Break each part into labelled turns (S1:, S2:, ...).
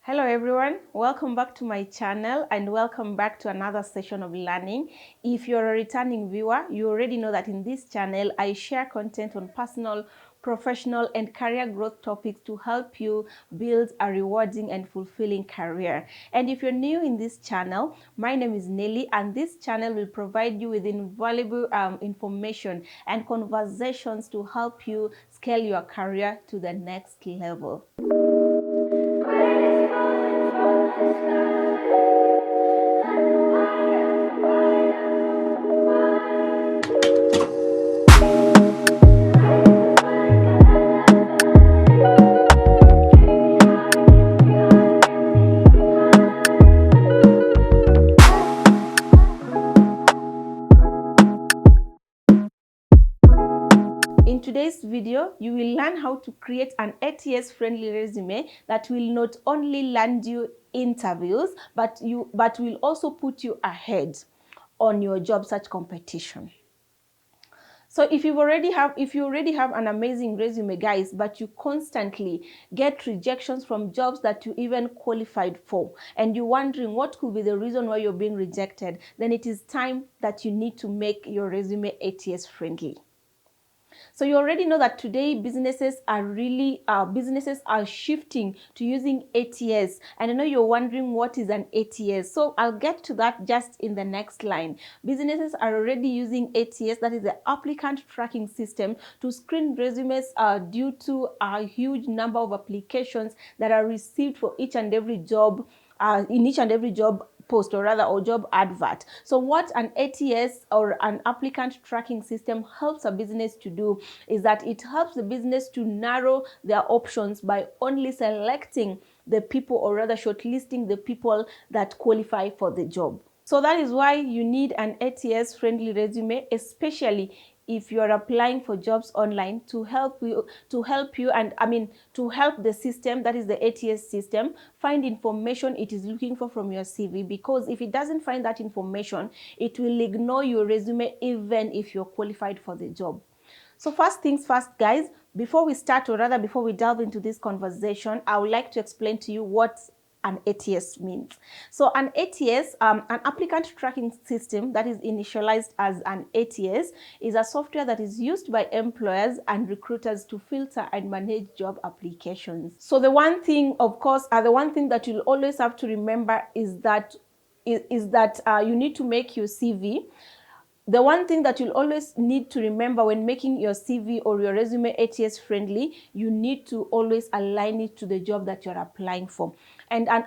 S1: Hello everyone, welcome back to my channel and welcome back to another session of learning. If you're a returning viewer, you already know that in this channel I share content on personal, professional and career growth topics to help you build a rewarding and fulfilling career. And if you're new in this channel, my name is Nelly and this channel will provide you with invaluable information and conversations to help you scale your career to the next level. In today's video, you will learn how to create an ATS-friendly resume that will not only land you interviews, but will also put you ahead on your job search competition. So if you already have an amazing resume, guys, but you constantly get rejections from jobs that you even qualified for, and you're wondering what could be the reason why you're being rejected, then it is time that you need to make your resume ATS-friendly. So you already know that today businesses are shifting to using ATS, and I know you're wondering what is an ATS. So I'll get to that just in the next line. Businesses are already using ATS, that is the Applicant Tracking System, to screen resumes due to a huge number of applications that are received for each and every job, in each and every job post or job advert. So what an ATS or an applicant tracking system helps a business to do is that it helps the business to narrow their options by only selecting the people, or rather shortlisting the people that qualify for the job. So that is why you need an ATS-friendly resume, especially if you're applying for jobs online, to help the system, that is the ATS system, find information it is looking for from your CV. Because if it doesn't find that information, it will ignore your resume even if you're qualified for the job. So first things first, guys, before we start, or rather before we delve into this conversation, I would like to explain to you what an ATS means. So an ATS, an applicant tracking system, that is initialized as an ATS, is a software that is used by employers and recruiters to filter and manage job applications. So the one thing, of course, the one thing that you'll always have to remember is that you need to make your CV. The one thing that you'll always need to remember when making your CV or your resume ATS friendly, you need to always align it to the job that you're applying for. And an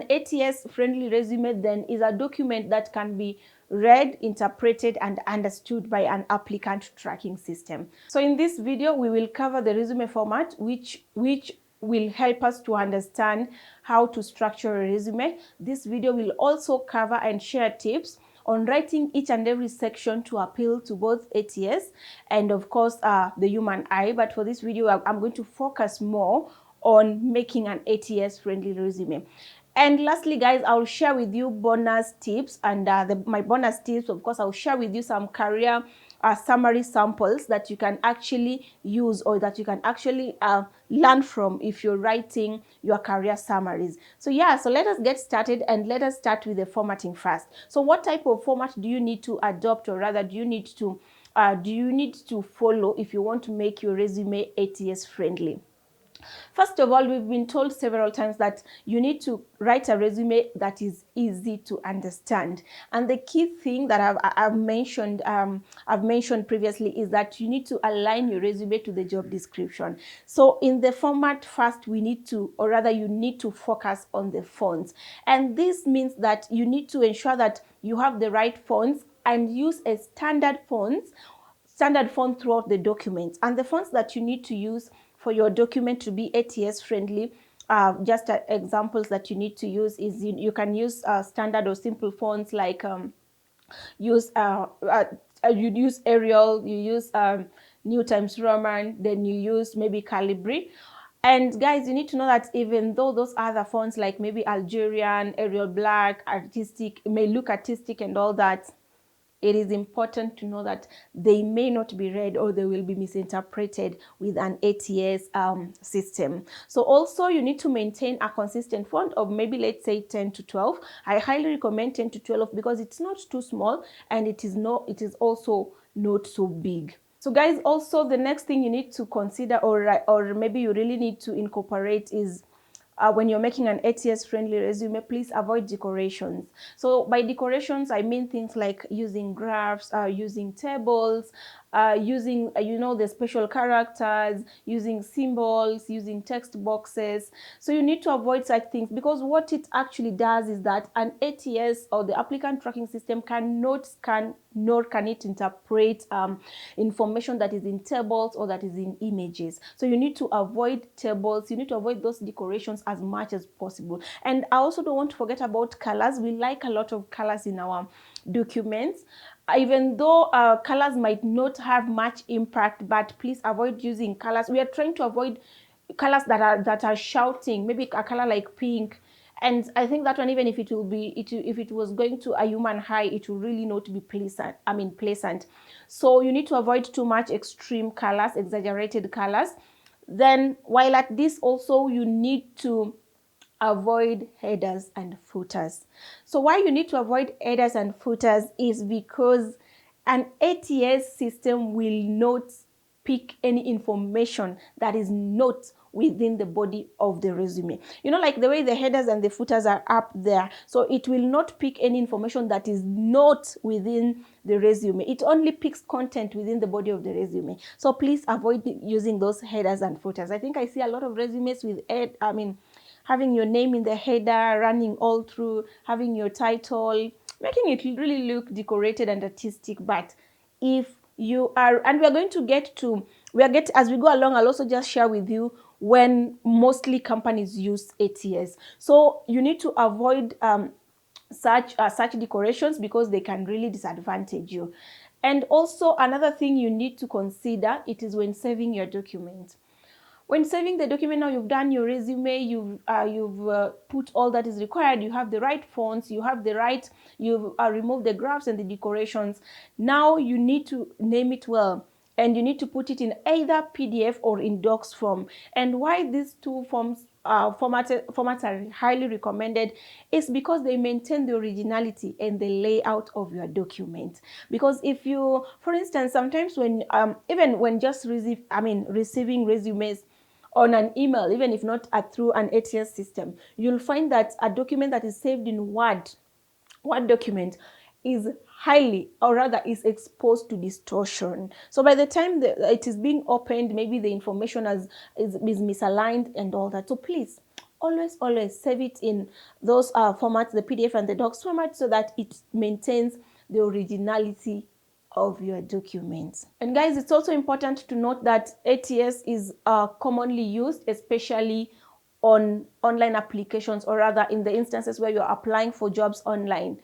S1: ATS friendly resume then is a document that can be read, interpreted, and understood by an applicant tracking system. So in this video, we will cover the resume format, which will help us to understand how to structure a resume. This video will also cover and share tips on writing each and every section to appeal to both ATS and, of course, the human eye. But for this video, I'm going to focus more on making an ATS-friendly resume. And lastly, guys, I'll share with you bonus tips. And my bonus tips, of course, I'll share with you some career summary samples that you can actually use, or that you can actually learn from if you're writing your career summaries. So yeah, so let us get started, and let us start with the formatting first. So what type of format do you need to adopt, or rather do you need to follow if you want to make your resume ATS friendly? First of all, we've been told several times that you need to write a resume that is easy to understand. And the key thing that I've mentioned previously is that you need to align your resume to the job description. So in the format first, you need to focus on the fonts. And this means that you need to ensure that you have the right fonts and use a standard font throughout the document. And the fonts that you need to use for your document to be ATS friendly, just examples that you need to use is you can use standard or simple fonts like you use Arial, you use New Times Roman, then you use maybe Calibri. And guys, you need to know that even though those other fonts like maybe Algerian, Arial Black, artistic, may look artistic and all that, it is important to know that they may not be read or they will be misinterpreted with an ATS system. So also you need to maintain a consistent font of maybe, let's say, 10 to 12. I highly recommend 10 to 12 because it's not too small and it is also not so big. So guys, also the next thing you need to consider, or maybe you really need to incorporate, is when you're making an ATS-friendly resume, please avoid decorations. So by decorations, I mean things like using graphs, using tables, using, the special characters, using symbols, using text boxes. So you need to avoid such things, because what it actually does is that an ATS, or the applicant tracking system, cannot scan, nor can it interpret information that is in tables or that is in images. So you need to avoid tables, you need to avoid those decorations as much as possible. And I also don't want to forget about colors. We like a lot of colors in our documents, even though colors might not have much impact, but please avoid using colors. We are trying to avoid colors that are shouting, maybe a color like pink. And I think that one, even if if it was going to a human eye, it will really not be pleasant. So you need to avoid too much extreme colors, exaggerated colors. Then while at this also, you need to avoid headers and footers. So why you need to avoid headers and footers is because an ATS system will not pick any information that is not within the body of the resume. Like the way the headers and the footers are up there. So it will not pick any information that is not within the resume. It only picks content within the body of the resume. So please avoid using those headers and footers. I think I see a lot of resumes with having your name in the header, running all through, having your title, making it really look decorated and artistic. But if you are, and as we go along, I'll also just share with you when mostly companies use ATS. So you need to avoid such decorations, because they can really disadvantage you. And also another thing you need to consider, it is when saving your document. When saving the document, now you've done your resume, you've put all that is required, you have the right fonts, you've removed the graphs and the decorations. Now you need to name it well, and you need to put it in either PDF or in docs form. And why these two formats are highly recommended is because they maintain the originality and the layout of your document. Because if you, for instance, sometimes when even when just receiving resumes on an email, even if not through an ATS system, you'll find that a document that is saved in Word document is highly, or rather is exposed to distortion. So by the time it is being opened, maybe the information is misaligned and all that. So please, always save it in those formats, the PDF and the docs format, so that it maintains the originality of your documents. And guys, it's also important to note that ATS is commonly used, especially on online applications, or rather in the instances where you're applying for jobs online.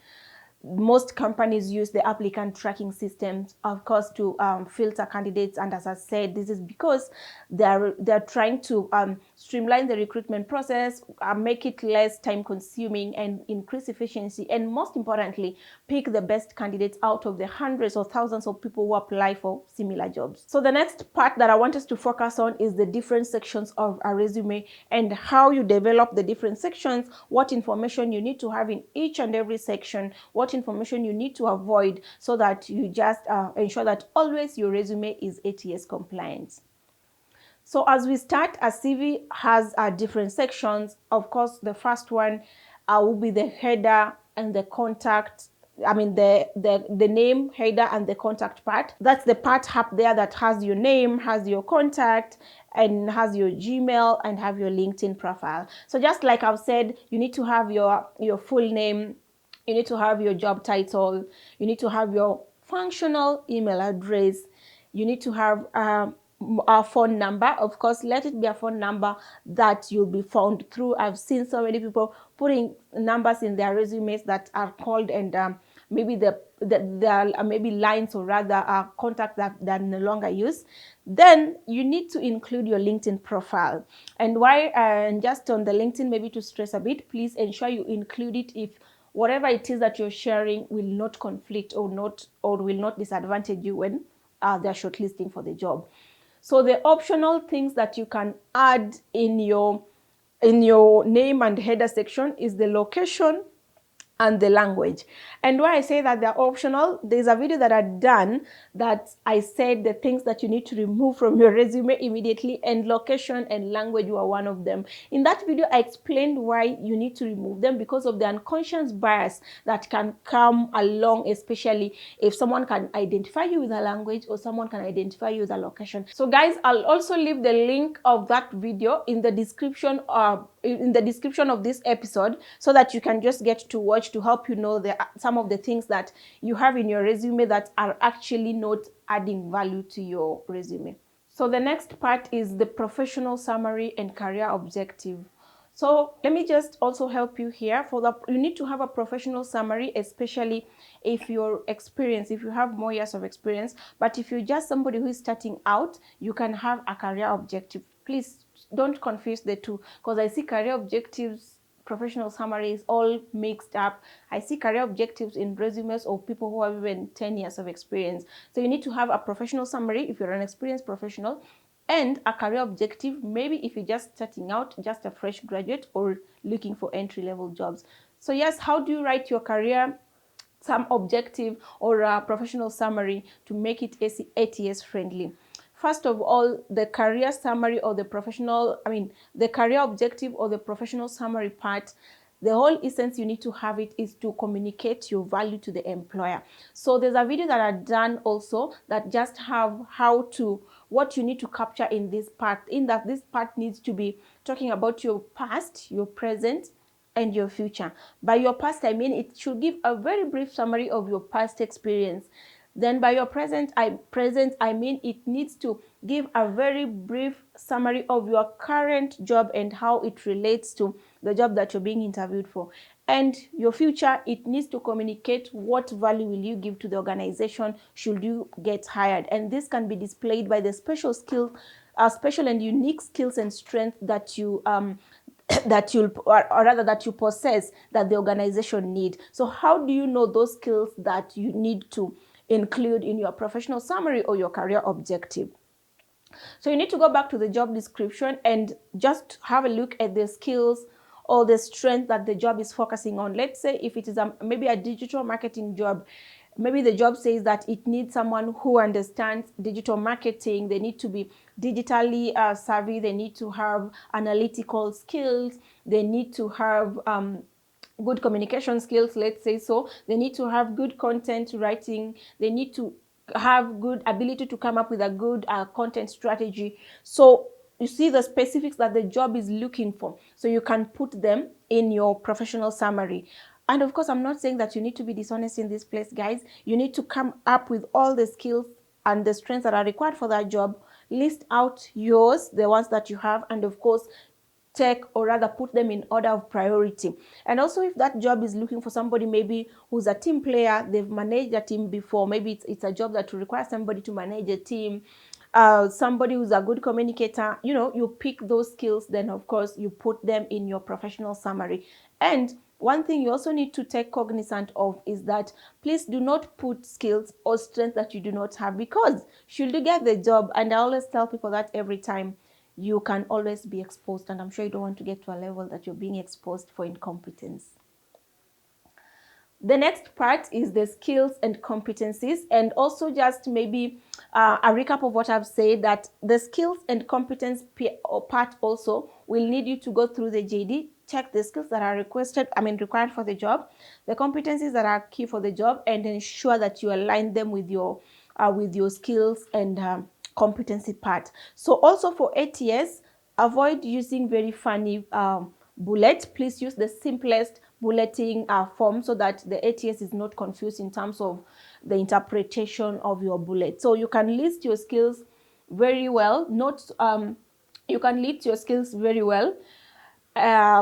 S1: Most companies use the applicant tracking system, of course, to filter candidates. And as I said, this is because they're trying to streamline the recruitment process, make it less time consuming and increase efficiency, and most importantly, pick the best candidates out of the hundreds or thousands of people who apply for similar jobs. So the next part that I want us to focus on is the different sections of a resume and how you develop the different sections, what information you need to have in each and every section, what information you need to avoid, so that you just ensure that always your resume is ATS compliant. So as we start, a CV has different sections. Of course, the first one will be the header and the contact. The name, header, and the contact part. That's the part up there that has your name, has your contact, and has your Gmail, and have your LinkedIn profile. So just like I've said, you need to have your full name, you need to have your job title, you need to have your functional email address, you need to have a phone number. Of course, let it be a phone number that you'll be found through. I've seen so many people putting numbers in their resumes that are called, and maybe there are maybe lines, or rather contact that no longer use. Then you need to include your LinkedIn profile. And why? And just on the LinkedIn, maybe to stress a bit, please ensure you include it if whatever it is that you're sharing will not conflict or will not disadvantage you when they're shortlisting for the job. So the optional things that you can add in your name and header section is the location and the language. And why I say that they're optional, there's a video that I've done that I said the things that you need to remove from your resume immediately, and location and language were one of them. In that video, I explained why you need to remove them, because of the unconscious bias that can come along, especially if someone can identify you with a language or someone can identify you with a location. So guys, I'll also leave the link of that video in the description of this episode, so that you can just get to watch, to help you know some of the things that you have in your resume that are actually not adding value to your resume. So the next part is the professional summary and career objective. So let me just also help you here. You need to have a professional summary, especially if you're experienced, if you have more years of experience. But if you're just somebody who is starting out, you can have a career objective. Please don't confuse the two, because I see career objectives, professional summaries all mixed up. I see career objectives in resumes of people who have even 10 years of experience. So you need to have a professional summary if you're an experienced professional, and a career objective, maybe if you're just starting out, just a fresh graduate or looking for entry-level jobs. So yes, how do you write your career some objective or a professional summary to make it ATS friendly? First of all, the career summary or the career objective or the professional summary part, the whole essence you need to have it is to communicate your value to the employer. So there's a video that I've done also that just have what you need to capture in this part, in that this part needs to be talking about your past, your present, and your future. By your past, I mean it should give a very brief summary of your past experience. Then by your present, I mean it needs to give a very brief summary of your current job and how it relates to the job that you're being interviewed for. And your future, it needs to communicate what value will you give to the organization should you get hired. And this can be displayed by the special and unique skills and strengths that you that you possess, that the organization need. So how do you know those skills that you need to include in your professional summary or your career objective? So you need to go back to the job description and just have a look at the skills or the strength that the job is focusing on. Let's say if it is maybe a digital marketing job, maybe the job says that it needs someone who understands digital marketing. They need to be digitally savvy. They need to have analytical skills. They need to have good communication skills, let's say so. They need to have good content writing. They need to have good ability to come up with a good content strategy. So you see the specifics that the job is looking for, so you can put them in your professional summary. And of course, I'm not saying that you need to be dishonest in this place, guys. You need to come up with all the skills and the strengths that are required for that job. List out yours, the ones that you have, and of course, take, or rather put them in order of priority. And also, if that job is looking for somebody maybe who's a team player, they've managed a team before, maybe it's a job that will require somebody to manage a team, somebody who's a good communicator, you pick those skills, then of course you put them in your professional summary. And one thing you also need to take cognizant of is that please do not put skills or strengths that you do not have, because should you get the job, and I always tell people that every time, you can always be exposed, and I'm sure you don't want to get to a level that you're being exposed for incompetence. The next part is the skills and competencies, and also just maybe a recap of what I've said, that the skills and competence part also will need you to go through the JD, check the skills that are required for the job, the competencies that are key for the job, and ensure that you align them with your skills and competency part. So also for ATS, avoid using very funny bullets. Please use the simplest bulleting form, so that the ATS is not confused in terms of the interpretation of your bullet. So you can list your skills very well. You can list your skills very well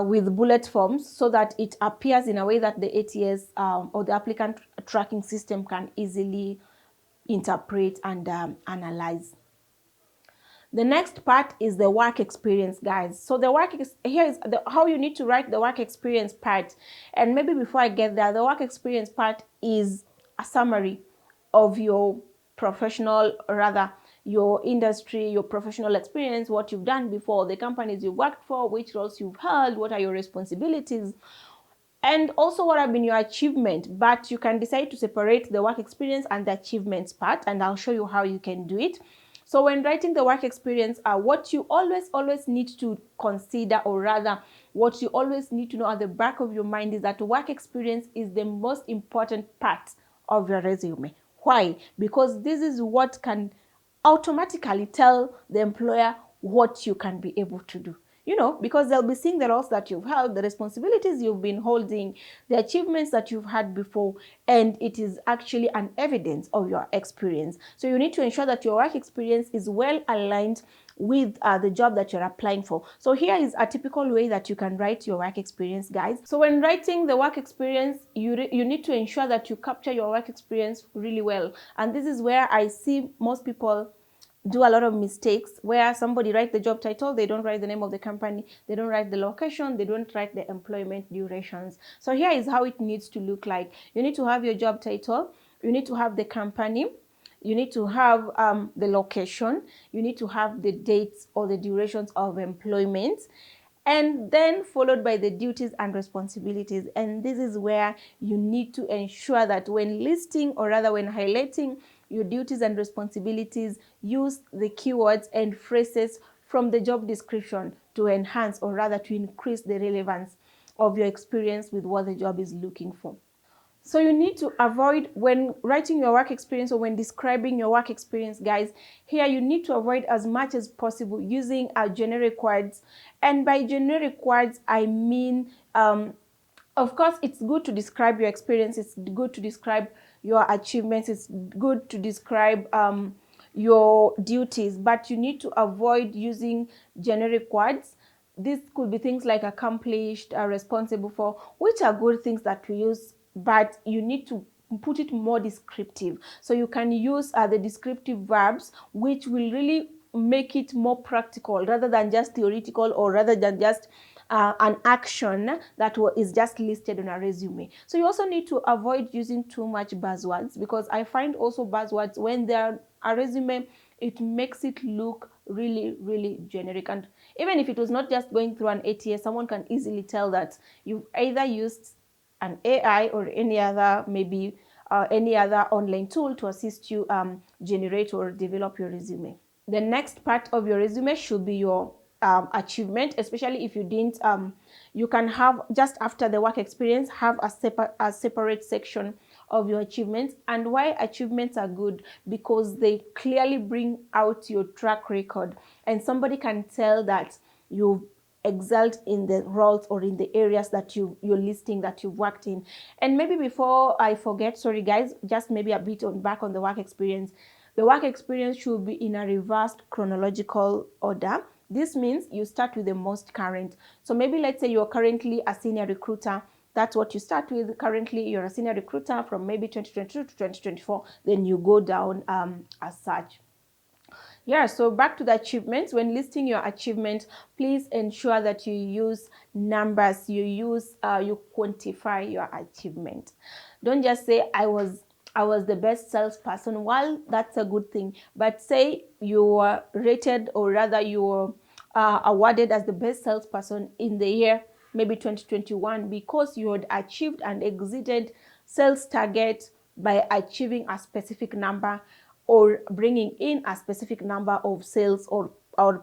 S1: with bullet forms, so that it appears in a way that the ATS or the applicant tracking system can easily interpret and analyze. The next part is the work experience, guys. So the here is how you need to write the work experience part. And maybe before I get there, the work experience part is a summary of your professional, or rather your industry, your professional experience, what you've done before, the companies you've worked for, which roles you've held, what are your responsibilities, and also what have been your achievement. But you can decide to separate the work experience and the achievements part, and I'll show you how you can do it. So when writing the work experience, what you always need to consider, or rather what you always need to know at the back of your mind, is that work experience is the most important part of your resume. Why? Because this is what can automatically tell the employer what you can be able to do. You know, because they'll be seeing the roles that you've held, the responsibilities you've been holding, the achievements that you've had before, and it is actually an evidence of your experience. So you need to ensure that your work experience is well aligned with the job that you're applying for. So here is a typical way that you can write your work experience, guys. So when writing the work experience, you need to ensure that you capture your work experience really well. And this is where I see most people do a lot of mistakes, where somebody write the job title, they don't write the name of the company, they don't write the location, they don't write the employment durations. So here is how it needs to look like. You need to have your job title, you need to have the company, you need to have the location, you need to have the dates or the durations of employment, and then followed by the duties and responsibilities. And this is where you need to ensure that when listing, or rather when highlighting your duties and responsibilities, use the keywords and phrases from the job description to enhance, or rather to increase, the relevance of your experience with what the job is looking for. So you need to avoid, when writing your work experience or when describing your work experience, guys, here you need to avoid as much as possible using generic words. And by generic words, I mean, of course, it's good to describe your experience, it's good to describe your achievements, it's good to describe your duties, but you need to avoid using generic words. This could be things like accomplished, responsible for, which are good things that we use, but you need to put it more descriptive. So you can use the descriptive verbs, which will really make it more practical rather than just theoretical, or rather than just an action that is just listed on a resume. So you also need to avoid using too much buzzwords, because I find also buzzwords, when they're a resume, it makes it look really generic. And even if it was not just going through an ATS, someone can easily tell that you've either used an AI or any other, maybe any other online tool to assist you generate or develop your resume. The next part of your resume should be your achievement, especially if you didn't, you can have, just after the work experience, have a separate section of your achievements. And why achievements are good? Because they clearly bring out your track record, and somebody can tell that you've excelled in the roles or in the areas that you're listing that you've worked in. And maybe before I forget, sorry guys, just maybe a bit back on the work experience. The work experience should be in a reversed chronological order. This means you start with the most current. So maybe let's say you're currently a senior recruiter. That's what you start with. Currently, you're a senior recruiter from maybe 2022 to 2024. Then you go down as such. Yeah, so back to the achievements. When listing your achievement, please ensure that you use numbers. You quantify your achievement. Don't just say I was the best salesperson. Well, that's a good thing, but say you were rated, or rather you were awarded as the best salesperson in the year maybe 2021, because you had achieved and exceeded sales target by achieving a specific number, or bringing in a specific number of sales or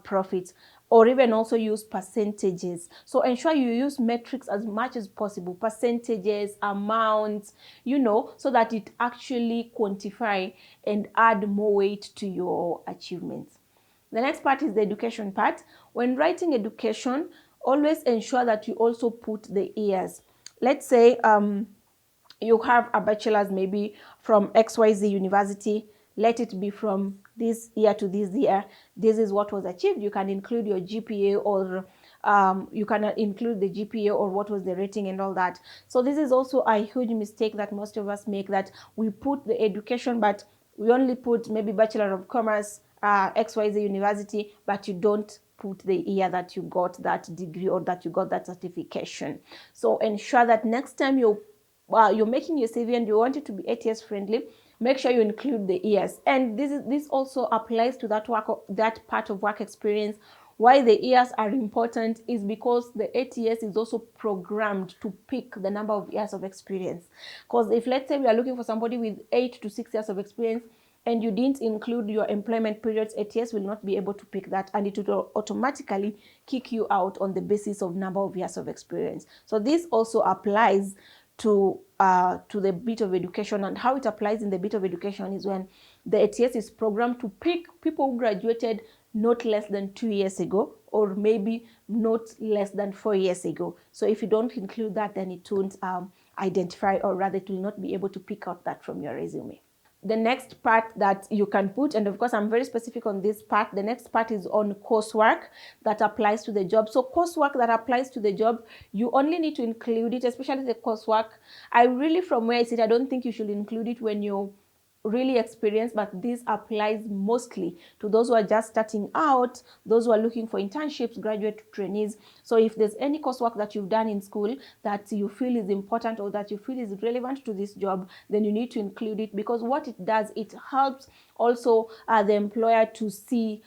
S1: profits, or even also use percentages. So ensure you use metrics as much as possible, percentages, amounts, you know, so that it actually quantify and add more weight to your achievements. The next part is the education part. When writing education, always ensure that you also put the years. Let's say you have a bachelor's maybe from XYZ university. Let it be from this year to this year. This is what was achieved. You can include your GPA, or you can include the GPA or what was the rating and all that. So this is also a huge mistake that most of us make, that we put the education, but we only put maybe Bachelor of Commerce, XYZ university, but you don't put the year that you got that degree or that you got that certification. So ensure that next time you're making your CV and you want it to be ATS friendly, make sure you include the years. And this also applies to that part of work experience. Why the years are important is because the ATS is also programmed to pick the number of years of experience. Because if, let's say, we are looking for somebody with 8 to 6 years of experience and you didn't include your employment periods, ATS will not be able to pick that, and it will automatically kick you out on the basis of number of years of experience. So this also applies to the bit of education, and how it applies in the bit of education is when the ATS is programmed to pick people who graduated not less than 2 years ago, or maybe not less than 4 years ago. So if you don't include that, then it won't identify, or rather it will not be able to pick out that from your resume. The next part that you can put, and of course I'm very specific on this part, the next part is on coursework that applies to the job. So coursework that applies to the job, you only need to include it, especially the coursework. I really, from where I sit, I don't think you should include it when you're really experienced, but this applies mostly to those who are just starting out, those who are looking for internships, graduate trainees. So if there's any coursework that you've done in school that you feel is important or that you feel is relevant to this job, then you need to include it, because what it does, it helps also the employer to see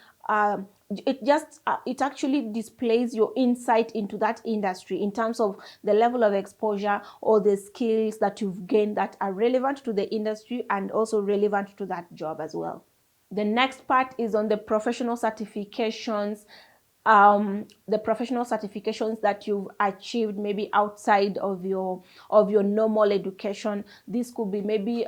S1: it actually displays your insight into that industry in terms of the level of exposure or the skills that you've gained that are relevant to the industry and also relevant to that job as well. The next part is on the professional certifications. The professional certifications that you've achieved maybe outside of your normal education. This could be maybe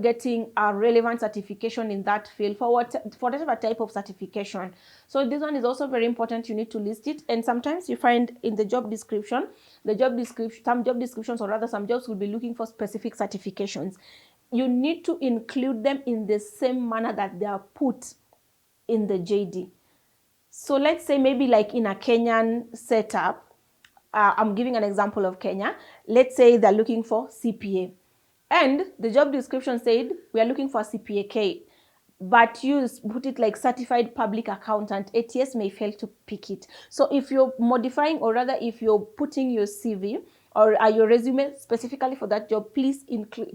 S1: getting a relevant certification in that field for whatever type of certification. So this one is also very important. You need to list it, and sometimes you find in the job description, some job descriptions, or rather some jobs will be looking for specific certifications. You need to include them in the same manner that they are put in the JD. So let's say maybe like in a Kenyan setup, I'm giving an example of Kenya. Let's say they're looking for CPA. And the job description said, we are looking for a CPA-K, but you put it like certified public accountant. ATS may fail to pick it. So if you're modifying, or rather if you're putting your CV or your resume specifically for that job, please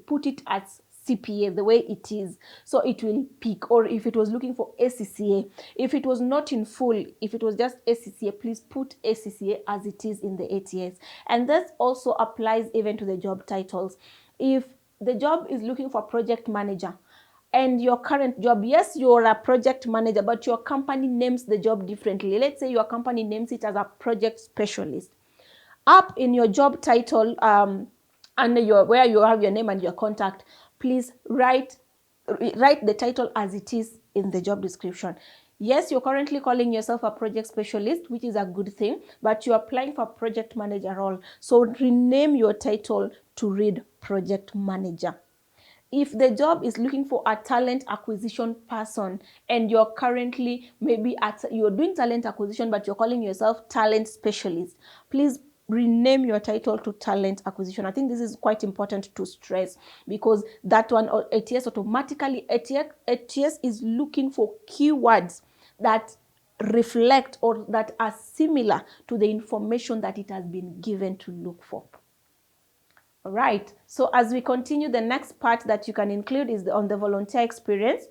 S1: put it as CPA the way it is, so it will pick. Or if it was looking for ACCA, if it was not in full, if it was just ACCA, please put ACCA as it is in the ATS. And that also applies even to the job titles. If the job is looking for project manager, and your current job, yes, you're a project manager, but your company names the job differently. Let's say your company names it as a project specialist. Up in your job title, and where you have your name and your contact, please write the title as it is in the job description. Yes, you're currently calling yourself a project specialist, which is a good thing, but you're applying for project manager role. So rename your title to read project manager. If the job is looking for a talent acquisition person, and you're currently maybe you're doing talent acquisition, but you're calling yourself talent specialist, please rename your title to talent acquisition. I think this is quite important to stress, because that one, ATS automatically, ATS is looking for keywords that reflect or that are similar to the information that it has been given to look for. All right, so as we continue, the next part that you can include is on the volunteer experience.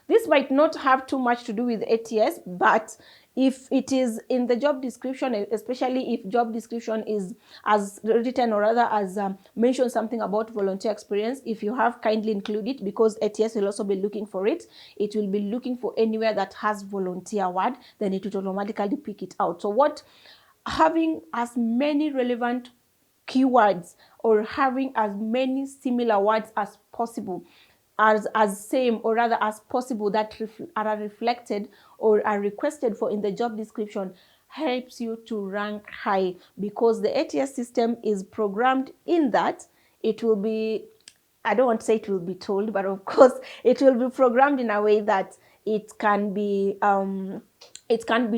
S1: This might not have too much to do with ATS, but if it is in the job description, especially if job description is as written, or rather as mentioned something about volunteer experience, if you have, kindly include it, because ATS will also be looking for it. It will be looking for anywhere that has volunteer word, then it will automatically pick it out. So having as many relevant keywords, or having as many similar words as possible, as same, or rather as possible, that are reflected or are requested for in the job description, helps you to rank high, because the ATS system is programmed in that it will be, I don't want to say it will be told, but of course it will be programmed in a way that it can be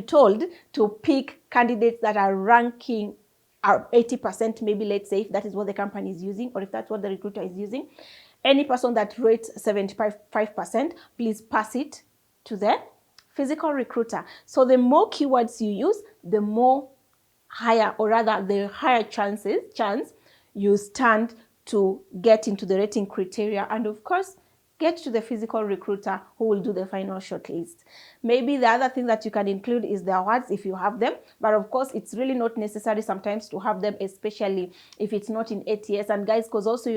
S1: told to pick candidates that are ranking 80%, maybe, let's say, if that is what the company is using, or if that's what the recruiter is using. Any person that rates 75%, please pass it to the physical recruiter. So the more keywords you use, the more higher, or rather the higher chance you stand to get into the rating criteria, and of course get to the physical recruiter who will do the final shortlist. Maybe the other thing that you can include is the awards if you have them, but of course it's really not necessary sometimes to have them, especially if it's not in ATS. And guys, because also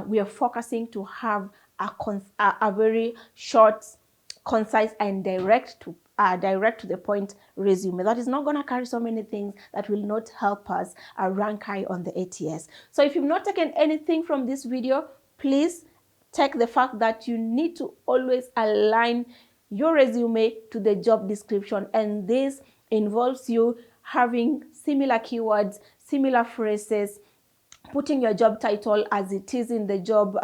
S1: we are focusing to have a very short, concise, and direct to the point resume that is not going to carry so many things that will not help us rank high on the ATS. So if you've not taken anything from this video, please take the fact that you need to always align your resume to the job description, and this involves you having similar keywords, similar phrases, putting your job title as it is in the job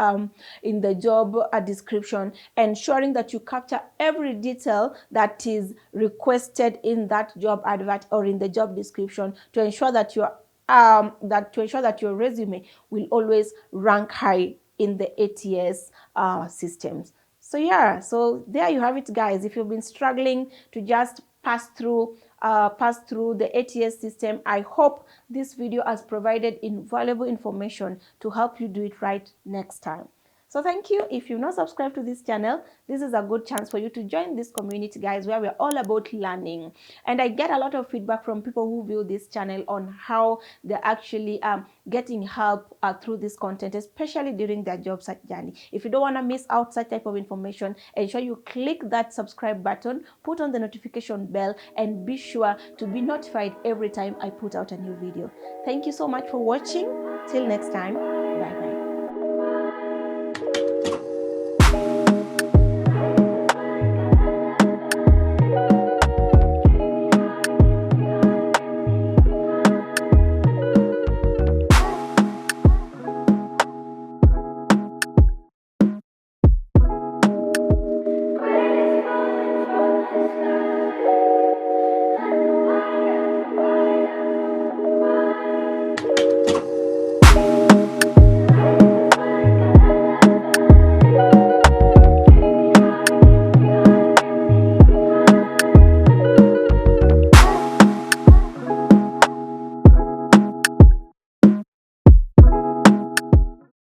S1: description, ensuring that you capture every detail that is requested in that job advert or in the job description to ensure that your resume will always rank high in the ATS systems. So yeah, so there you have it, guys. If you've been struggling to just pass through the ATS system, I hope this video has provided invaluable information to help you do it right next time. So thank you. If you've not subscribed to this channel, this is a good chance for you to join this community, guys, where we're all about learning. And I get a lot of feedback from people who view this channel on how they're actually getting help through this content, especially during their job search journey. If you don't want to miss out such type of information, ensure you click that subscribe button, put on the notification bell, and be sure to be notified every time I put out a new video. Thank you so much for watching. Till next time.